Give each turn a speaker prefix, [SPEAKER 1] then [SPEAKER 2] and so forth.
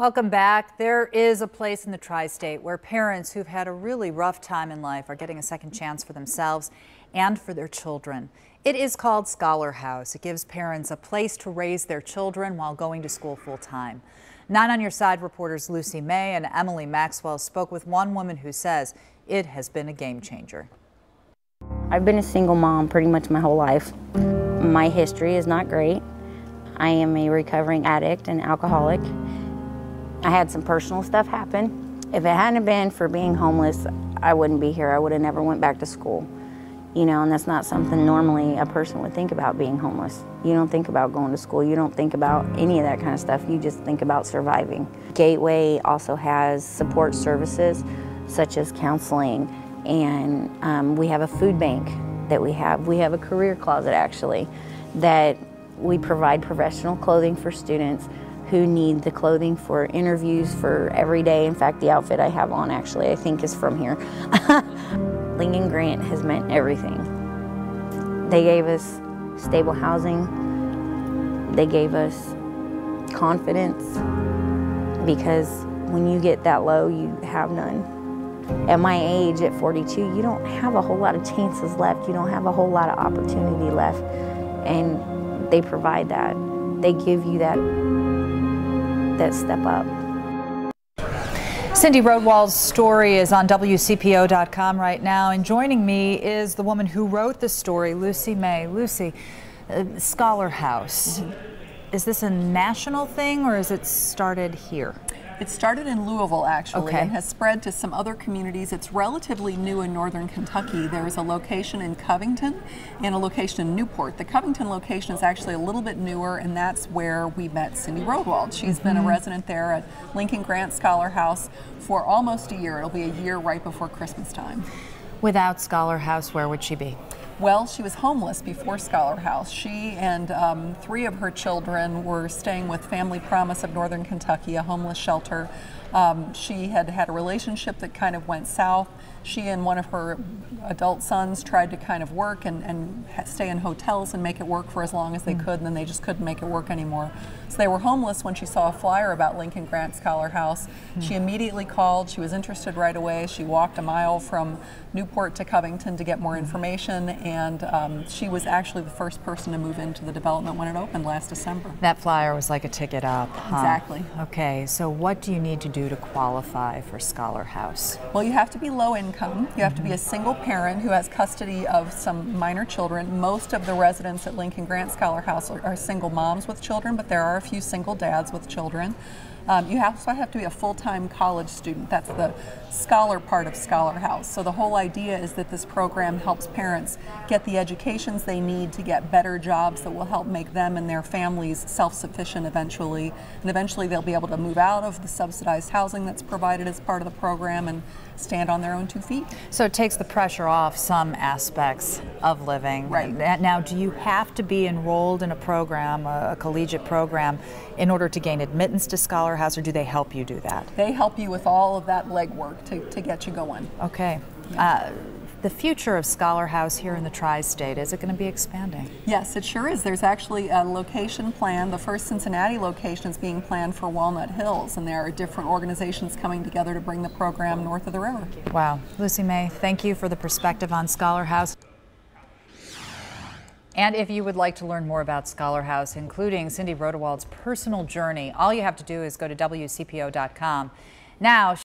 [SPEAKER 1] Welcome back. There is a place in the tri-state where parents who've had a really rough time in life are getting a second chance for themselves and for their children. It is called Scholar House. It gives parents a place to raise their children while going to school full time. 9 on Your Side reporters Lucy May and Emily Maxwell spoke with one woman who says it has been a game changer.
[SPEAKER 2] I've been a single mom pretty much my whole life. My history is not great. I am a recovering addict and alcoholic. I had some personal stuff happen. If it hadn't been for being homeless, I wouldn't be here. I would have never went back to school. You know, and that's not something normally a person would think about, being homeless. You don't think about going to school. You don't think about any of that kind of stuff. You just think about surviving. Gateway also has support services such as counseling, and we have a food bank that we have. We have a career closet actually that we provide professional clothing for students who need the clothing for interviews for every day. In fact, the outfit I have on actually I think is from here. Lincoln Grant has meant everything. They gave us stable housing. They gave us confidence, because when you get that low, you have none. At my age, at 42, you don't have a whole lot of chances left. You don't have a whole lot of opportunity left. And they provide that. They give you that step up.
[SPEAKER 1] Cyndy Rodewald's story is on WCPO.com right now, and joining me is the woman who wrote the story, Lucy May. Lucy, Scholar House. Is this a national thing, or is it started here?
[SPEAKER 3] It started in Louisville, actually,
[SPEAKER 1] Okay.
[SPEAKER 3] and has spread to some other communities. It's relatively new in northern Kentucky. There is a location in Covington and a location in Newport. The Covington location is actually a little bit newer, and that's where we met Cyndy Rodewald. She's been a resident there at Lincoln Grant Scholar House for almost a year. It'll be a year right before Christmas time.
[SPEAKER 1] Without Scholar House, where would she be?
[SPEAKER 3] Well, she was homeless before Scholar House. She and 3 of her children were staying with Family Promise of Northern Kentucky, a homeless shelter. She had had a relationship that kind of went south. She and one of her adult sons tried to kind of work and stay in hotels and make it work for as long as they could, and then they just couldn't make it work anymore. So they were homeless when she saw a flyer about Lincoln Grant Scholar House. She immediately called. She was interested right away. She walked a mile from Newport to Covington to get more information, and she was actually the first person to move into the development when it opened last December.
[SPEAKER 1] That flyer was like a ticket up, huh?
[SPEAKER 3] Exactly.
[SPEAKER 1] Okay, so what do you need to do to qualify for Scholar House?
[SPEAKER 3] Well, you have to be low income. You have to be a single parent who has custody of some minor children. Most of the residents at Lincoln Grant Scholar House are single moms with children, but there are a few single dads with children. You also have to be a full-time college student. That's the scholar part of Scholar House. So the whole idea is that this program helps parents get the educations they need to get better jobs that will help make them and their families self-sufficient eventually. And eventually they'll be able to move out of the subsidized housing that's provided as part of the program and stand on their own 2 feet.
[SPEAKER 1] So it takes the pressure off some aspects of living.
[SPEAKER 3] Right.
[SPEAKER 1] Now, do you have to be enrolled in a program, a collegiate program, in order to gain admittance to Scholar House, or do they help you do that?
[SPEAKER 3] They help you with all of that legwork to get you going.
[SPEAKER 1] Okay. The future of Scholar House here in the tri-state, is it going to be expanding?
[SPEAKER 3] Yes, it sure is. There's actually a location plan. The first Cincinnati location is being planned for Walnut Hills, and there are different organizations coming together to bring the program north of the river.
[SPEAKER 1] Wow. Lucy May, thank you for the perspective on Scholar House. And if you would like to learn more about Scholar House, including Cyndy Rodewald's personal journey, all you have to do is go to WCPO.com. Now,